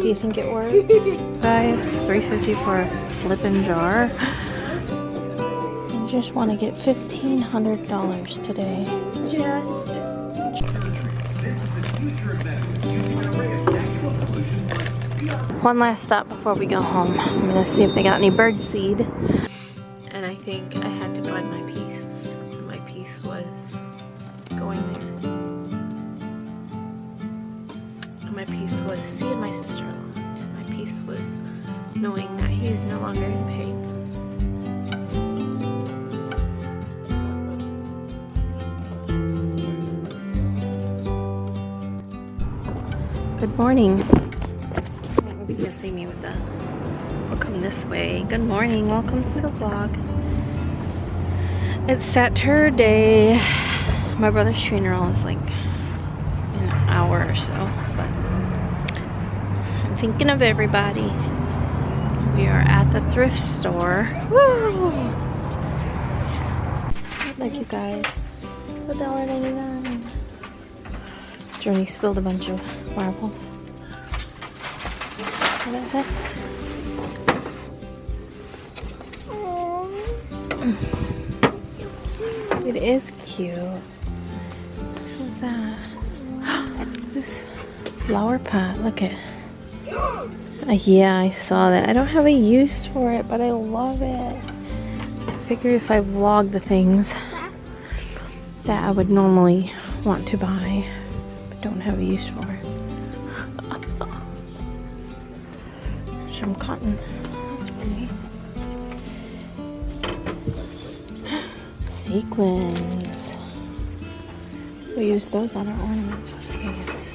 Do you think it works? Guys, $3.50 for a flippin' jar. I just want to get $1,500 today. Just. One last stop before we go home. I'm gonna see if they got any bird seed. And I think I had to find my piece. My piece was going there. And my piece was seeing my sister-in-law. And my piece was knowing that he's no longer in pain. Good morning. Maybe you can see me with the. We'll come this way. Good morning. Welcome to the vlog. It's Saturday. My brother's funeral is like in an hour or so, but I'm thinking of everybody. We are at the thrift store. Woo! Look, you guys. $1.99. Journey spilled a bunch of marbles. What is it? It is cute. What was that? This flower pot. Look at. Yeah, I saw that. I don't have a use for it, but I love it. I figure if I vlog the things that I would normally want to buy, but don't have a use for it. Some cotton. That's pretty. Sequins. We use those on our ornaments with these.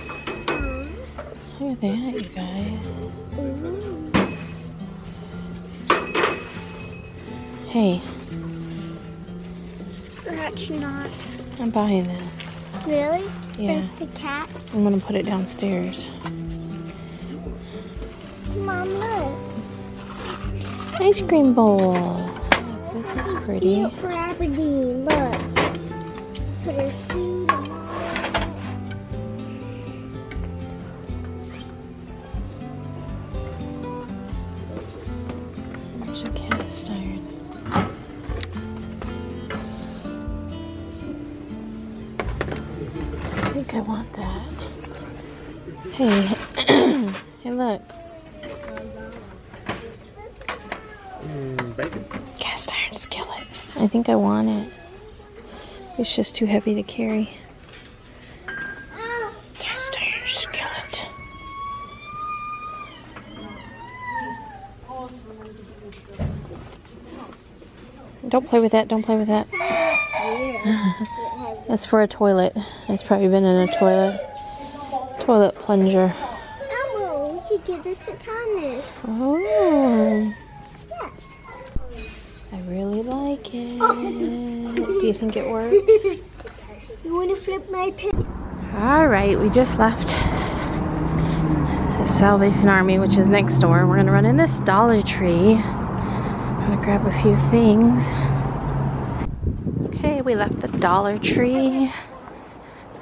Look at that, you guys. Hey. That's not. I'm buying this. Really? Yeah. Like the cats? I'm gonna put it downstairs. Mom, look. Ice cream bowl. This is pretty. Cute for Aberdeen. Look. There's cute. There's a cast iron. I think I want that. Hey. Hey, look. Bacon. Cast iron skillet. I think I want it. It's just too heavy to carry. Cast iron skillet. Don't play with that. Don't play with that. That's for a toilet. It's probably been in a toilet. Toilet plunger. Elmo, we could give this to Thomas. Oh. Yeah. I really like it. Do you think it works? You want to flip my pen? Alright, we just left the Salvation Army, which is next door. We're going to run in this Dollar Tree. I'm going to grab a few things. Okay, we left the Dollar Tree.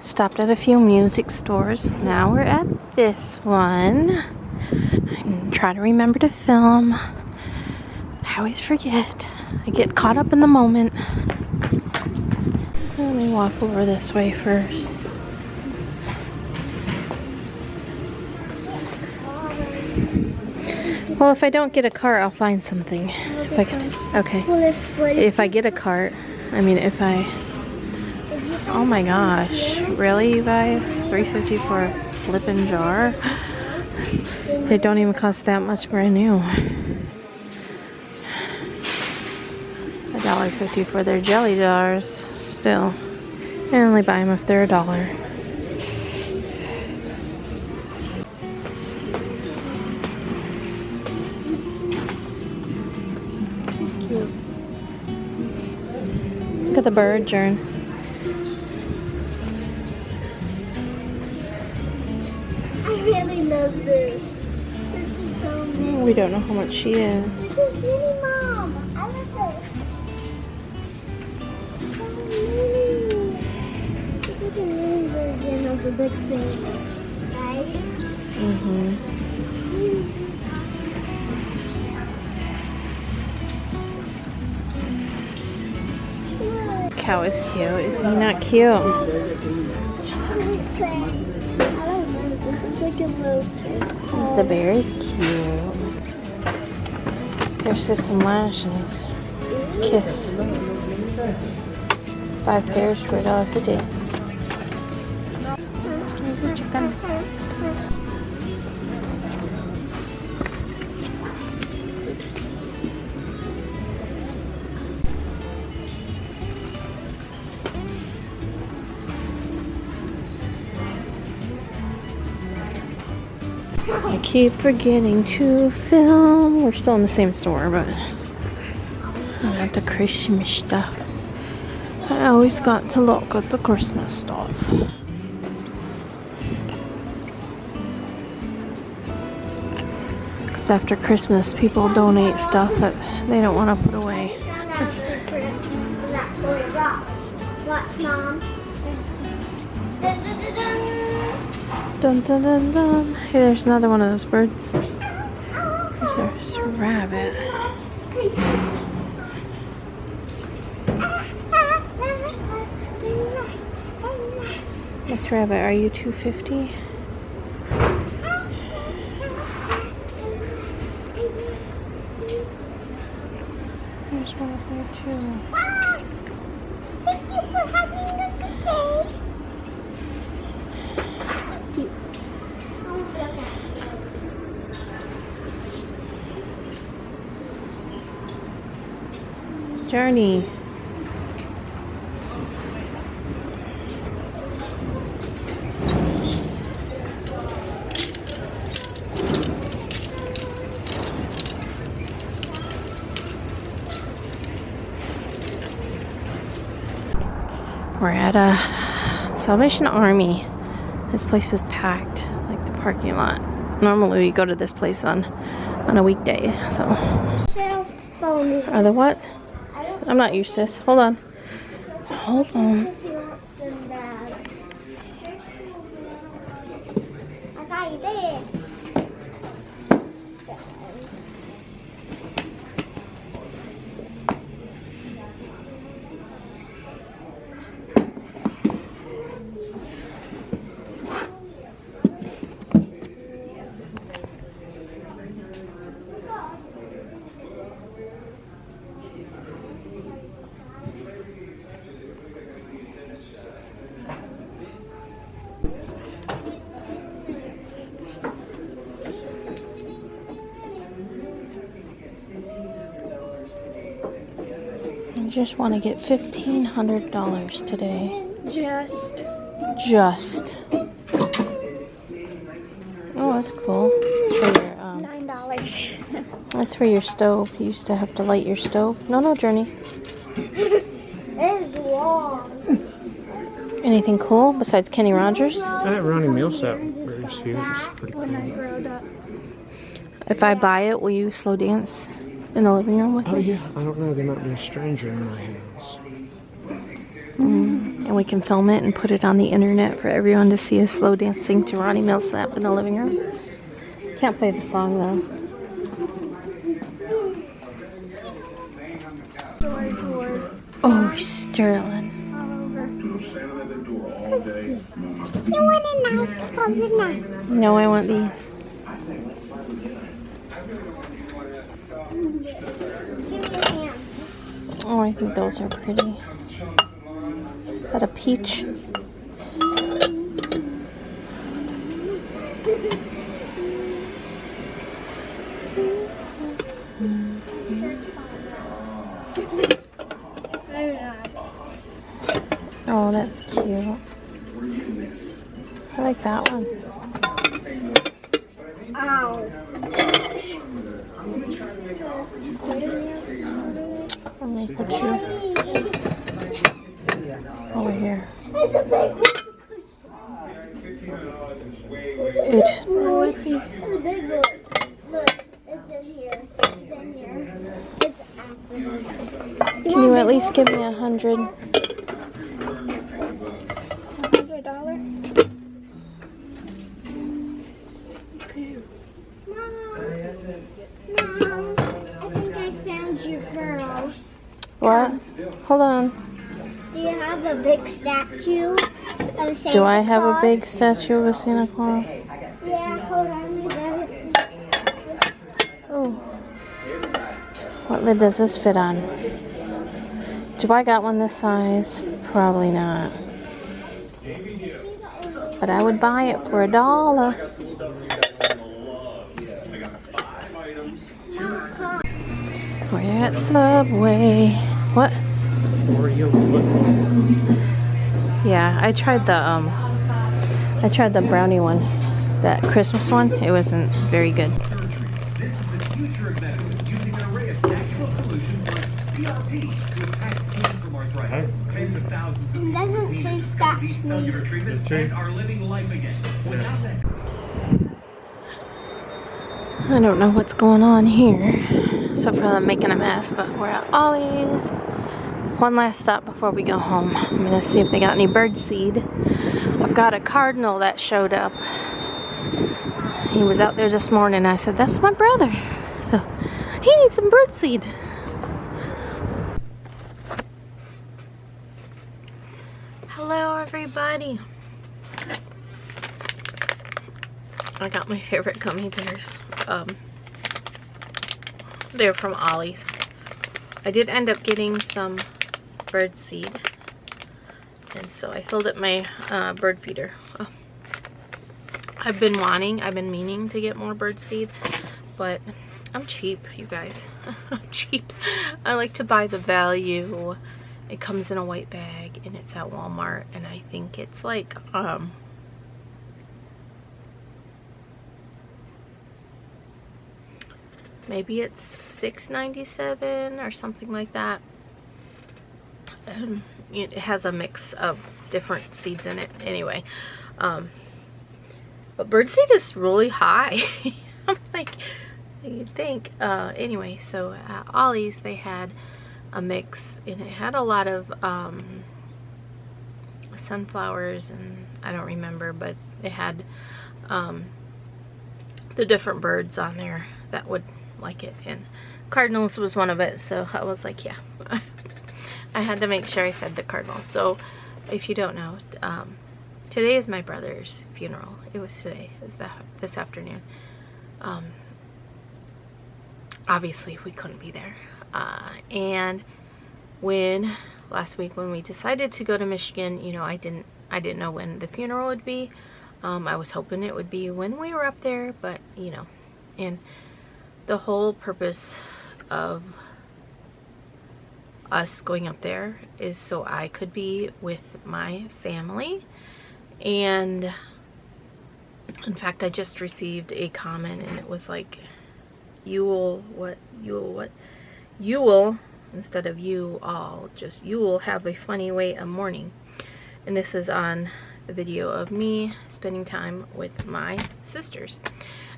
Stopped at a few music stores. Now we're at this one. I'm trying to remember to film. I always forget. I get caught up in the moment. Let me walk over this way first. Well, if I don't get a cart, I'll find something. If I get, okay. If I get a cart, I mean, if I. Oh my gosh! Really, you guys? $3.50 for a flippin' jar? They don't even cost that much brand new. $1.50 for their jelly jars. Still, I only buy them if they're $1. Look at the bird, Jern. I really love this. This is so nice. We don't know how much she is. This is Minnie Mom. I love this. So mini. It's like a mini version of the big thing, right? Mm-hmm. Cow is cute. Is he not cute? I don't know. This is like a roaster. The bear is cute. There's just some lashes. Kiss. 5 pairs for $1.50. There's a chicken. I keep forgetting to film. We're still in the same store, but I got the Christmas stuff. I always got to look at the Christmas stuff. Because after Christmas, people donate stuff that they don't want to put away. Watch, Mom. Dun dun dun dun. Hey, there's another one of those birds. There's a rabbit. Miss Rabbit, are you 250? There's one up there too. Thank you for having a good day. Journey. We're at a Salvation Army. This place is packed, like the parking lot. Normally we go to this place on a weekday, so. Are the what? I'm not your sis. Hold on. Hold on. I got you there. I just want to get $1,500 today. Just. Oh, that's cool. It's for your, $9. that's for your stove. You used to have to light your stove. No, Journey. It is long. Anything cool besides Kenny Rogers? That Ronnie Millsap very cute. It's pretty cool. When I growed up. If I buy it, will you slow dance in the living room with Oh me? yeah, I don't know. There might be a stranger in my house. And we can film it and put it on the internet for everyone to see us slow dancing to Ronnie Millsap in the living room. Can't play the song though. Oh, Sterling. You want it now? Close it now. No, I want these. Give me your hand. Oh, I think those are pretty. Is that a peach? Oh, that's cute. I like that one. Ow. Let me put you over here. It. The big one. Look, it's in here. It's in here. It's after. Can you at least give me 100? $100? Mom. Hold on. Do you have a big statue of Santa Do I have a Claus? big statue of a Santa Claus? Yeah, hold on. I gotta see. Oh. What lid does this fit on? Do I got one this size? Probably not. But I would buy it for $1. We're at Subway. What? Oreo foot. Yeah, I tried the brownie one, that Christmas one. It wasn't very good. It doesn't taste that sweet. I don't know what's going on here, except for them making a mess, but we're at Ollie's. One last stop before we go home. I'm gonna see if they got any bird seed. I've got a cardinal that showed up. He was out there this morning. I said, that's my brother. So he needs some bird seed. Hello, everybody. I got my favorite gummy bears. They're from Ollie's. I did end up getting some bird seed, and so I filled up my bird feeder. Oh. I've been meaning to get more bird seed, but I'm cheap, you guys. I'm cheap. I like to buy the value. It comes in a white bag and it's at Walmart, and I think it's like maybe it's $6.97 or something like that. It has a mix of different seeds in it anyway. But birdseed is really high. I'm like, you'd think. Anyway, so at Ollie's they had a mix, and it had a lot of sunflowers, and I don't remember, but it had the different birds on there that would like it, and cardinals was one of it. So I was like, yeah. I had to make sure I fed the cardinals. So if you don't know, today is my brother's funeral. It was today. It was this afternoon. Obviously we couldn't be there. And last week when we decided to go to Michigan, you know, I didn't know when the funeral would be. I was hoping it would be when we were up there, but you know, and the whole purpose of us going up there is so I could be with my family. And in fact, I just received a comment, and it was like, you will, instead of you all, just you will have a funny way of mourning. And this is on the video of me spending time with my sisters.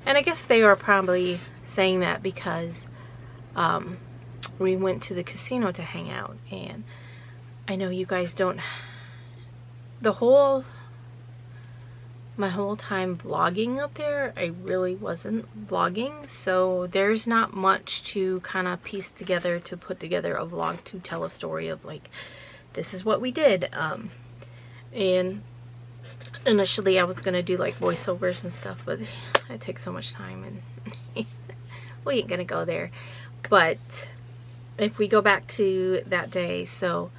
And I guess they were probably saying that because we went to the casino to hang out, and I know you guys don't, my whole time vlogging up there, I really wasn't vlogging, so there's not much to kind of piece together to put together a vlog to tell a story of like, this is what we did. And initially I was gonna do like voiceovers and stuff, but it takes so much time, and we ain't gonna go there. But if we go back to that day, so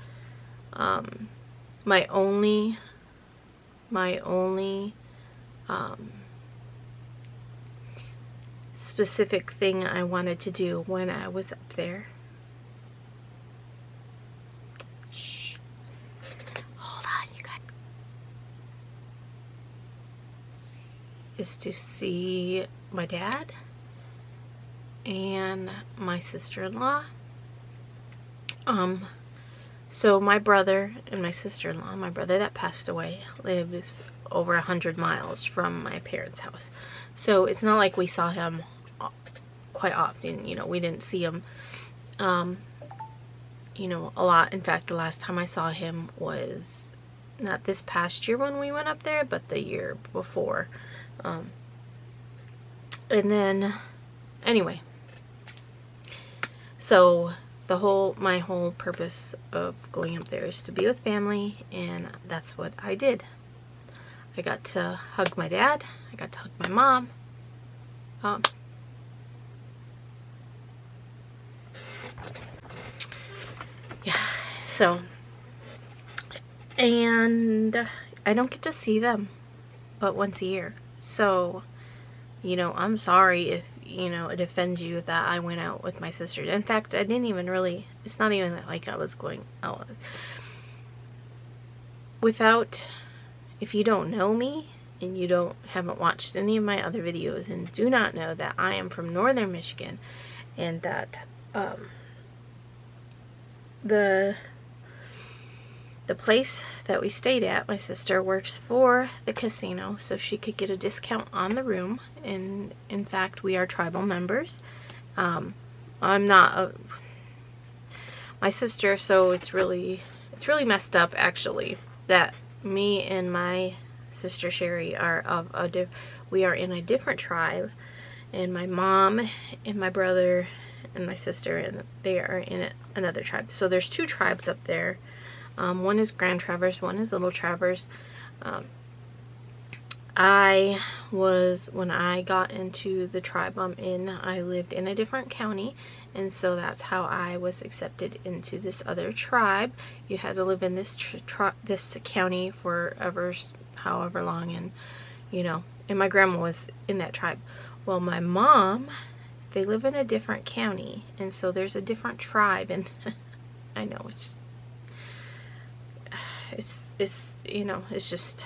my only specific thing I wanted to do when I was up there, hold on you guys, is to see my dad and my sister-in-law. So my brother and my sister-in-law, my brother that passed away, lives over 100 miles from my parents' house. So it's not like we saw him quite often, you know, we didn't see him, you know, a lot. In fact, the last time I saw him was not this past year when we went up there, but the year before. And then, anyway, so my whole purpose of going up there is to be with family, and that's what I did. I got to hug my dad, I got to hug my mom. Yeah, so, and I don't get to see them but once a year. So, you know, I'm sorry if, you know, it offends you that I went out with my sister. In fact, I didn't even really, it's not even like I was going out. If you don't know me and you haven't watched any of my other videos and do not know that I am from northern Michigan, and that the place that we stayed at, my sister works for the casino, so she could get a discount on the room. And in fact, we are tribal members. I'm not my sister, so it's really messed up actually that me and my sister Sherry are we are in a different tribe, and my mom and my brother and my sister, and they are in another tribe. So there's two tribes up there. One is Grand Traverse, one is Little Traverse. When I got into the tribe I'm in, I lived in a different county, and so that's how I was accepted into this other tribe. You had to live in this county for however long, and you know, and my grandma was in that tribe. Well, my mom, they live in a different county, and so there's a different tribe, and I know it's you know, it's just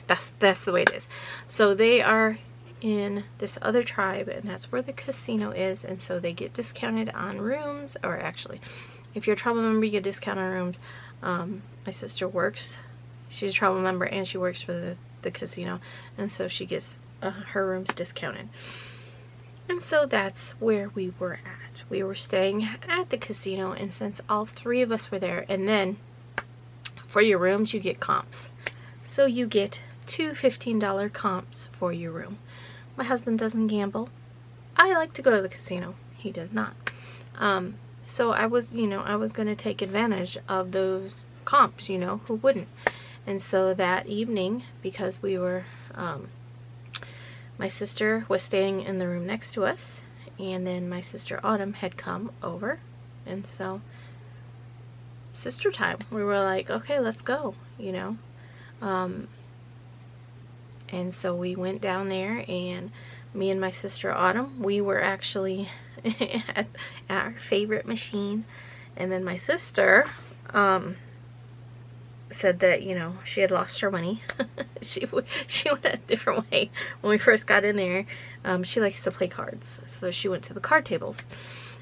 that's the way it is. So they are in this other tribe, and that's where the casino is, and so they get discounted on rooms, or actually, if you're a tribal member, you get discount on rooms. My sister works, she's a tribal member, and she works for the casino, and so she gets her rooms discounted. And so that's where we were at. We were staying at the casino, and since all three of us were there, and then for your rooms you get comps. So you get two $15 comps for your room. My husband doesn't gamble. I like to go to the casino. He does not. So I was going to take advantage of those comps, you know, who wouldn't? And so that evening, because we were, my sister was staying in the room next to us, and then my sister Autumn had come over, and so sister time. We were like, okay, let's go, you know. And so we went down there, and me and my sister Autumn, we were actually at our favorite machine. And then my sister said that, you know, she had lost her money. she went a different way when we first got in there. She likes to play cards, so she went to the card tables.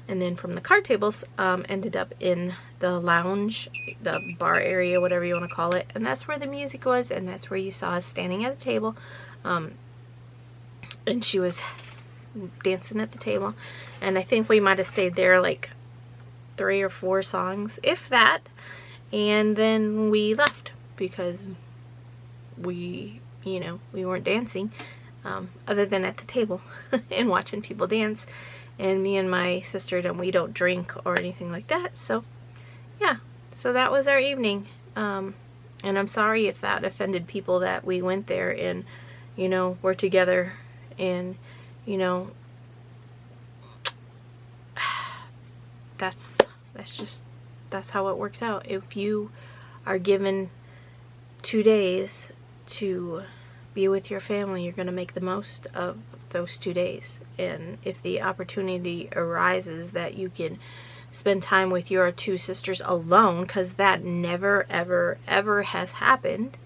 And then from the card tables, ended up in the lounge, the bar area, whatever you want to call it. And that's where the music was, and that's where you saw us standing at a table. And she was dancing at the table. And I think we might have stayed there like 3 or 4 songs, if that. And then we left because we, you know, we weren't dancing, other than at the table and watching people dance. And me and my sister, we don't drink or anything like that. So, yeah. So that was our evening. And I'm sorry if that offended people that we went there and, you know, we're together. And, you know, that's how it works out. If you are given 2 days to be with your family, you're going to make the most of those 2 days. And if the opportunity arises that you can spend time with your 2 sisters alone, because that never ever ever has happened,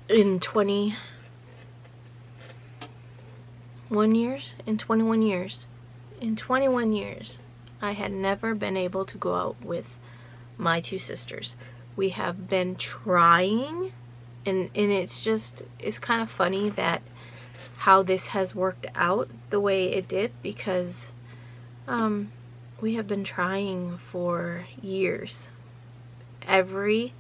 in 21 years I had never been able to go out with my 2 sisters. We have been trying, and it's kind of funny that how this has worked out the way it did, because we have been trying for years. Every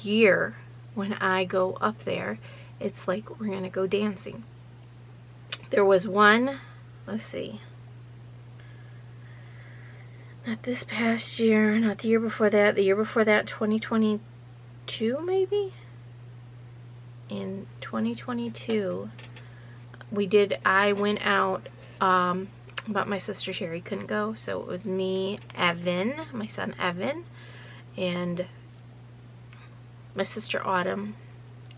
year when I go up there, it's like we're gonna go dancing. There was one, let's see, Not this past year, not the year before that, the year before that, 2022 maybe? In 2022, I went out, but my sister Sherry couldn't go, so it was me, Evan, my son Evan, and my sister Autumn,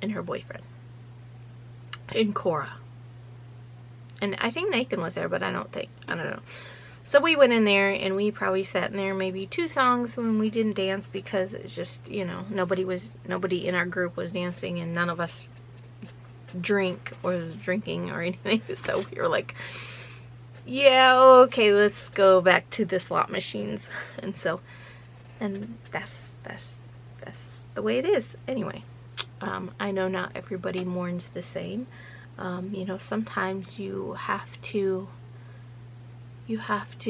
and her boyfriend, and Cora. And I think Nathan was there, but I don't know. So we went in there, and we probably sat in there maybe 2 songs when we didn't dance, because it's just, you know, nobody in our group was dancing, and none of us was drinking or anything. So we were like, yeah, okay, let's go back to the slot machines. And that's the way it is. Anyway, I know not everybody mourns the same. You know, sometimes you have to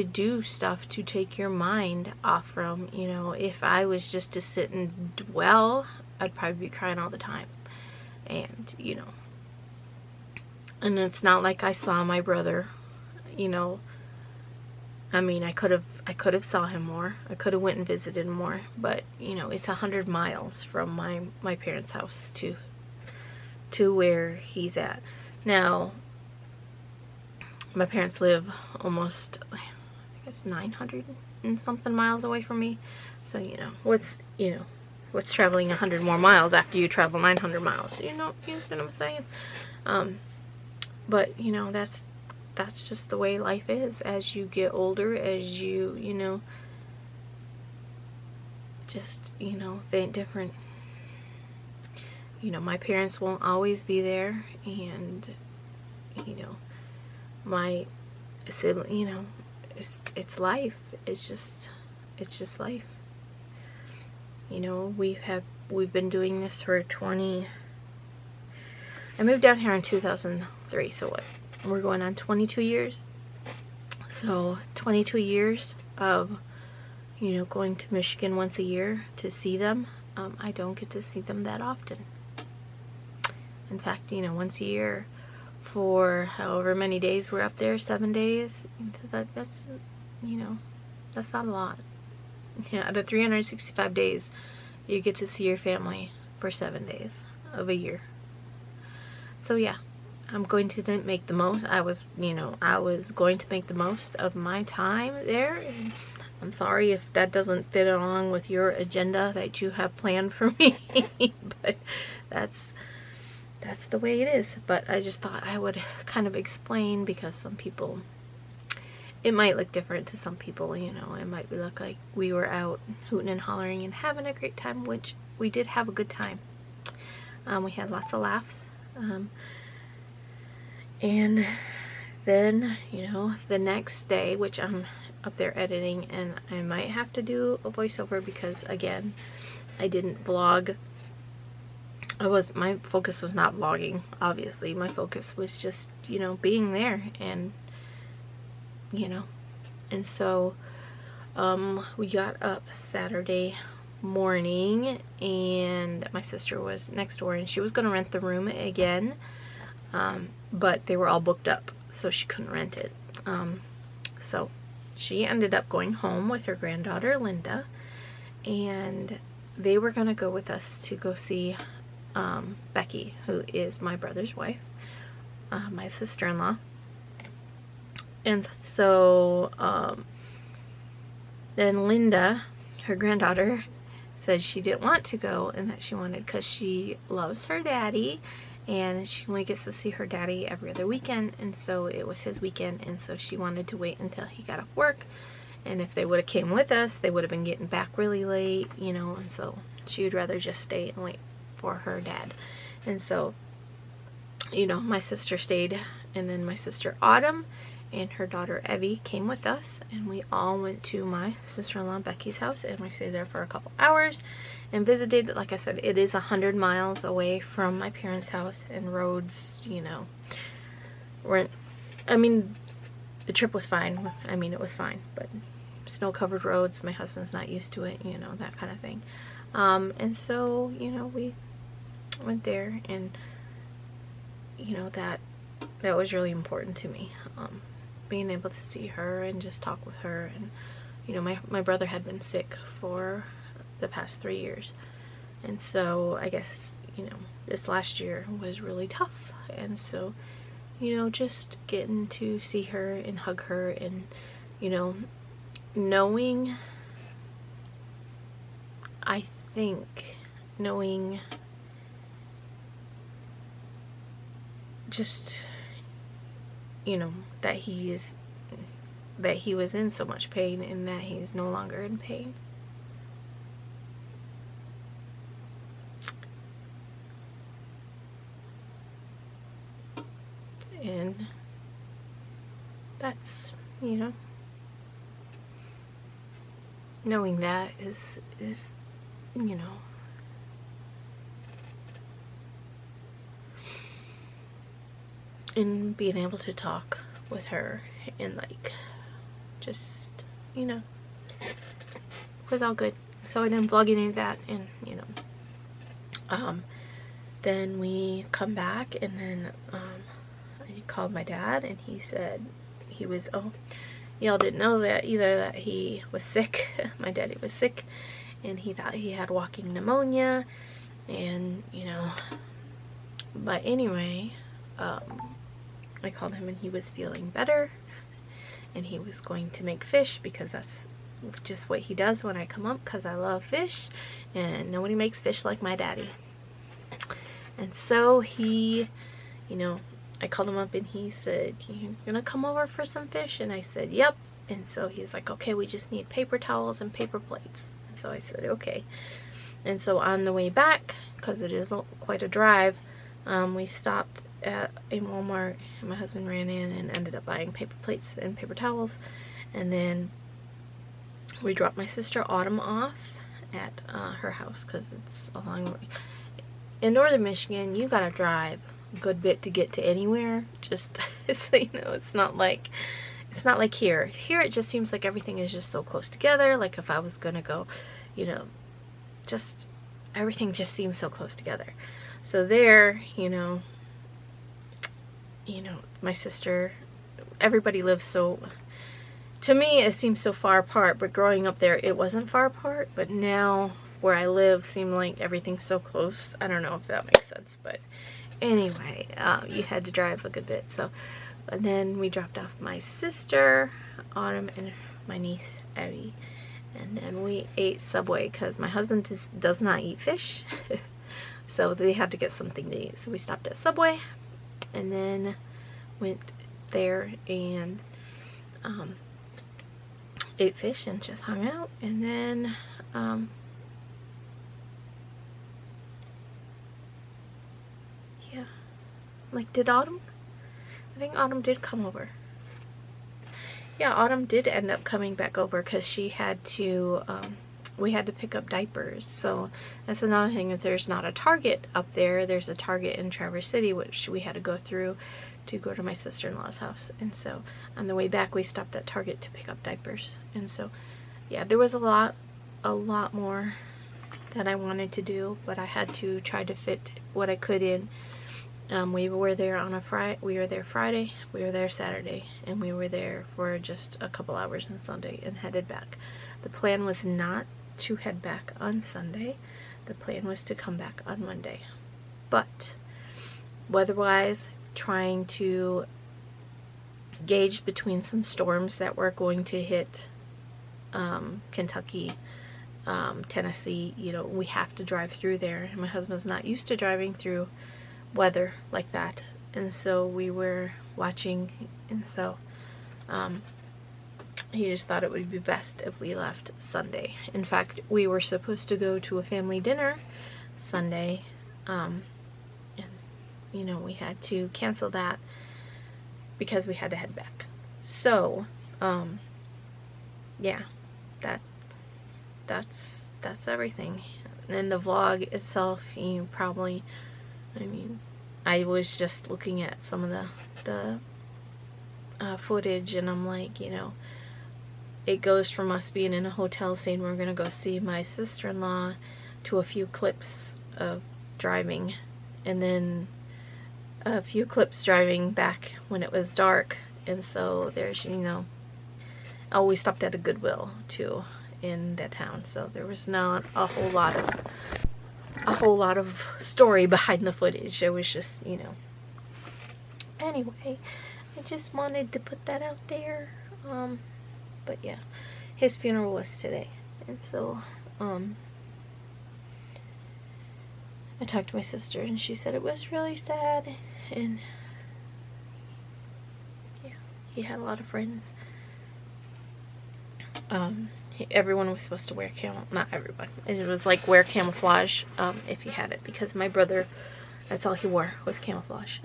do stuff to take your mind off from, you know, if I was just to sit and dwell, I'd probably be crying all the time. And, you know, and it's not like I saw my brother, you know. I mean, I could have saw him more. I could have went and visited him more, but, you know, it's 100 miles from my parents' house to where he's at. Now, my parents live almost, I guess, 900 and something miles away from me. So, you know, what's traveling 100 more miles after you travel 900 miles? You know, you understand what I'm saying? But, you know, that's just the way life is. As you get older, as you know, just, you know, they ain't different. You know, my parents won't always be there, and, you know, my sibling, you know, it's life. It's just life. You know, we've been doing this for 20. I moved down here in 2003, so what? We're going on 22 years. So 22 years of, you know, going to Michigan once a year to see them. I don't get to see them that often. In fact, you know, once a year for however many days we're up there, 7 days, that's, you know, that's not a lot. Yeah, out of 365 days, you get to see your family for 7 days of a year. So yeah, I'm going to make the most. I was going to make the most of my time there. And I'm sorry if that doesn't fit along with your agenda that you have planned for me, but that's the way it is. But I just thought I would kind of explain, because some people, it might look different to some people, you know. It might look like we were out hooting and hollering and having a great time, which we did have a good time. We had lots of laughs. And then, you know, the next day, which I'm up there editing, and I might have to do a voiceover because, again, I didn't vlog. My focus was not vlogging, obviously. My focus was just, you know, being there, and, you know, and so, we got up Saturday morning, and my sister was next door, and she was going to rent the room again, but they were all booked up, so she couldn't rent it. So she ended up going home with her granddaughter Linda, and they were going to go with us to go see Becky, who is my brother's wife, my sister-in-law. And so then Linda, her granddaughter, said she didn't want to go, and that she wanted, because she loves her daddy, and she only gets to see her daddy every other weekend, and so it was his weekend, and so she wanted to wait until he got off work. And if they would have came with us, they would have been getting back really late, you know, and so she would rather just stay and wait for her dad. And so, you know, my sister stayed, and then my sister Autumn and her daughter Evie came with us, and we all went to my sister-in-law Becky's house, and we stayed there for a couple hours and visited. Like I said, it is 100 miles away from my parents' house, and roads, you know, I mean, the trip was fine. I mean, it was fine, but snow-covered roads, my husband's not used to it, you know, that kind of thing. And so, you know, we went there, and, you know, that was really important to me. Being able to see her and just talk with her, and, you know, my brother had been sick for the past 3 years. And so I guess, you know, this last year was really tough. And so, you know, just getting to see her and hug her, and, you know, knowing, I think, knowing just, you know, that he was in so much pain and that he's no longer in pain. And that's, you know, knowing that is, you know, and being able to talk with her and, like, just, you know, was all good. So I didn't vlog any of that, and, you know, then we come back, and then, I called my dad, and he said he was, oh, y'all didn't know that either, that he was sick. My daddy was sick, and he thought he had walking pneumonia, and, you know, but anyway, I called him, and he was feeling better, and he was going to make fish, because that's just what he does when I come up, because I love fish, and nobody makes fish like my daddy. And so he, you know, I called him up, and he said, "You gonna come over for some fish?" And I said, "Yep." And so he's like, "Okay, we just need paper towels and paper plates." And so I said, "Okay." And so on the way back, because it is quite a drive, we stopped at a Walmart, and my husband ran in and ended up buying paper plates and paper towels. And then we dropped my sister Autumn off at her house, because it's a long way. In northern Michigan, you gotta drive a good bit to get to anywhere, just so you know. It's not like here. Here it just seems like everything is just so close together. Like if I was gonna go, you know, just everything just seems so close together. So there, you know, my sister, everybody lives so, to me it seems so far apart, but growing up there it wasn't far apart, but now where I live seemed like everything's so close. I don't know if that makes sense, but anyway, you had to drive a good bit. So, and then we dropped off my sister Autumn and my niece Abby, and then we ate Subway, because my husband does not eat fish. So they had to get something to eat, so we stopped at Subway, and then went there and ate fish and just hung out. And then yeah, like, did Autumn? I think Autumn did come over. Yeah, Autumn did end up coming back over, because she had to, we had to pick up diapers. So that's another thing, that there's not a Target up there. There's a Target in Traverse City, which we had to go through to go to my sister-in-law's house. And so on the way back, we stopped at Target to pick up diapers. And so, yeah, there was a lot more that I wanted to do, but I had to try to fit what I could in. We were there on a Friday, we were there Friday, we were there Saturday, and we were there for just a couple hours on Sunday and headed back. The plan was not to head back on Sunday. The plan was to come back on Monday. But weather-wise, trying to gauge between some storms that were going to hit Kentucky, Tennessee, you know, we have to drive through there. My husband's not used to driving through weather like that, and so we were watching, and so he just thought it would be best if we left Sunday. In fact, we were supposed to go to a family dinner Sunday, and, you know, we had to cancel that because we had to head back. So yeah, that's everything. And the vlog itself, you probably, I mean, I was just looking at some of the footage, and I'm like, you know, it goes from us being in a hotel saying we're gonna go see my sister-in-law to a few clips of driving, and then a few clips driving back when it was dark. And so there's, you know, Oh, we stopped at a Goodwill too in that town, so there was not a whole lot of story behind the footage. It was just, you know. Anyway, I just wanted to put that out there. But yeah, his funeral was today, and so I talked to my sister, and she said it was really sad, and yeah, he had a lot of friends. Everyone was supposed to wear not everyone. It was like wear camouflage if he had it, because my brother, that's all he wore was camouflage.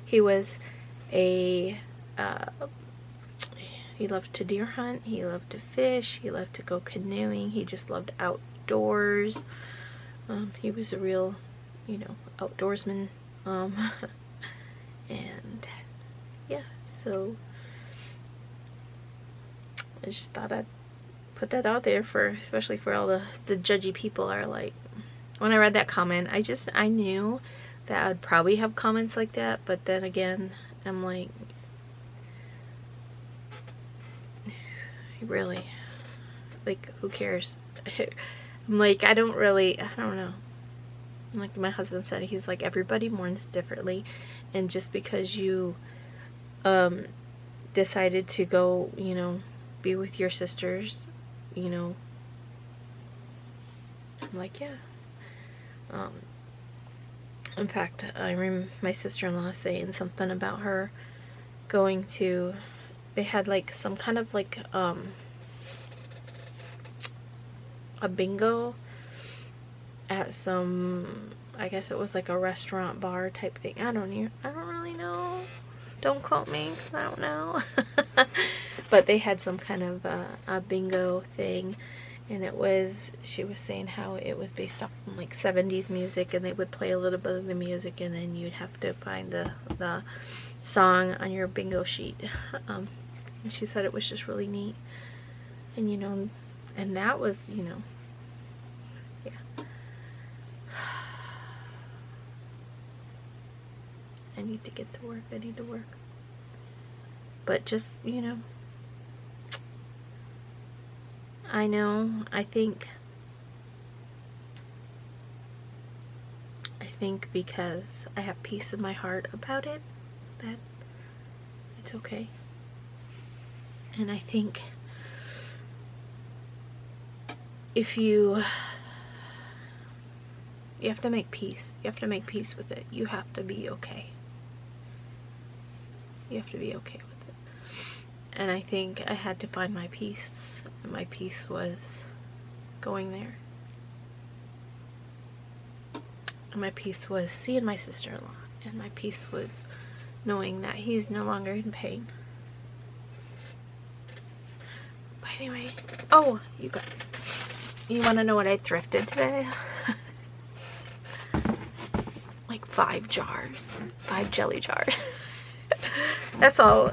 He was he loved to deer hunt, he loved to fish, he loved to go canoeing, he just loved outdoors. He was a real, you know, outdoorsman. And yeah, so I just thought I'd put that out there especially for all the judgy people are like, when I read that comment, I knew that I'd probably have comments like that, but then again, I'm like, really, like, who cares? I'm like, I don't know. Like my husband said, he's like, everybody mourns differently, and just because you decided to go, you know, be with your sisters, you know, I'm like, yeah. In fact, I remember my sister-in-law saying something about her going to, they had like some kind of like a bingo at some, I guess it was like a restaurant bar type thing. I don't really know. Don't quote me, 'cause I don't know. But they had some kind of a bingo thing, and it was, she was saying how it was based off of like 70s music, and they would play a little bit of the music, and then you'd have to find the song on your bingo sheet. And she said it was just really neat, and you know, and that was, you know, yeah. I need to get to work. I need to work. But just, you know, I know, I think because I have peace in my heart about it, that it's okay. And I think if you have to make peace. You have to make peace with it. You have to be okay. You have to be okay with it. And I think I had to find my peace. And my peace was going there. And my peace was seeing my sister-in-law. And my peace was knowing that he's no longer in pain. But anyway, oh, you guys, you want to know what I thrifted today? Like 5 jars, 5 jelly jars. That's all.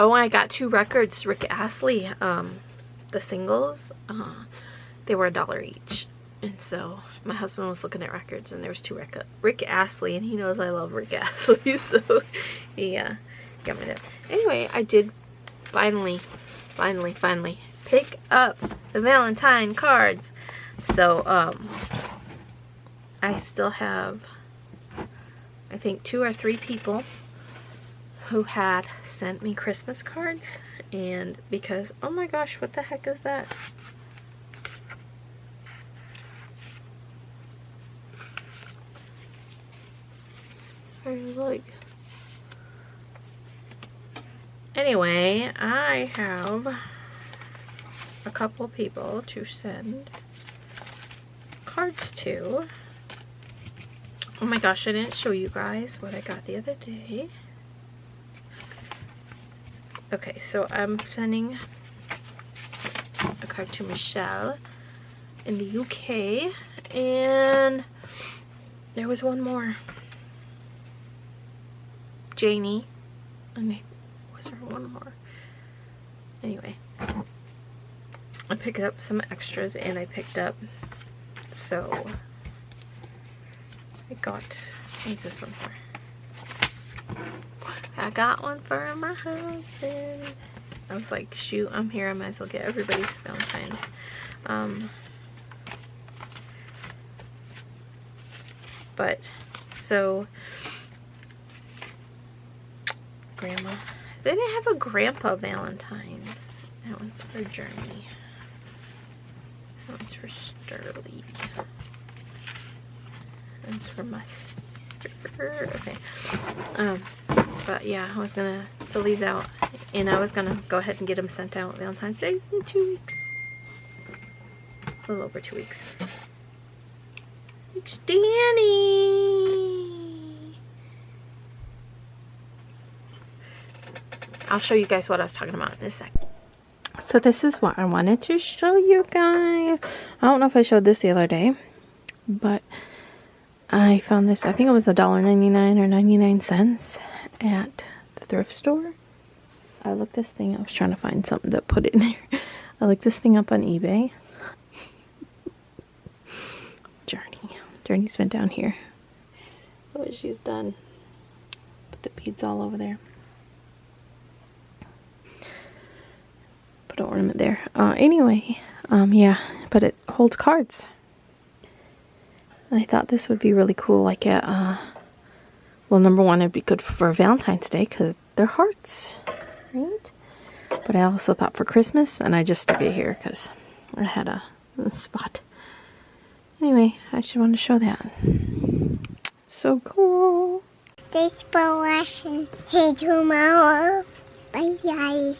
I got 2 records, Rick Astley, the singles. They were $1 each, and so my husband was looking at records, and there was 2 Rick Astley, and he knows I love Rick Astley, so yeah, got me that. Anyway, I did finally pick up the Valentine cards. So I still have, I think, 2 or 3 people who had sent me Christmas cards, and because, oh my gosh, what the heck is that? Like, anyway, I have a couple of people to send cards to. Oh my gosh, I didn't show you guys what I got the other day. Okay, so I'm sending a card to Michelle in the UK, and there was one more. Janie, and was there one more? Anyway, I picked up some extras, and I picked up, so I got, what is this one for? I got one for my husband. I was like, shoot, I'm here. I might as well get everybody's Valentine's. But, so, Grandma. They didn't have a Grandpa Valentine's. That one's for Journey. That one's for Sterling. That one's for my sister. Okay. But yeah, I was gonna fill these out, and I was gonna go ahead and get them sent out Valentine's Day in 2 weeks. A little over 2 weeks. It's Danny. I'll show you guys what I was talking about in a second. So this is what I wanted to show you guys. I don't know if I showed this the other day, but I found this, I think it was $1.99 or 99 cents at the thrift store. I looked this thing, I was trying to find something to put in there. I looked this thing up on eBay. Journey's been down here. Look what she's done. Put the beads all over there. Put an ornament there. Anyway, yeah, but it holds cards. I thought this would be really cool, like at, well, number one, it'd be good for Valentine's Day, because they're hearts, right? But I also thought for Christmas, and I just stuck it here, because I had a spot. Anyway, I just wanted to show that. So cool. Thanks for watching. Hey, tomorrow. Bye, guys.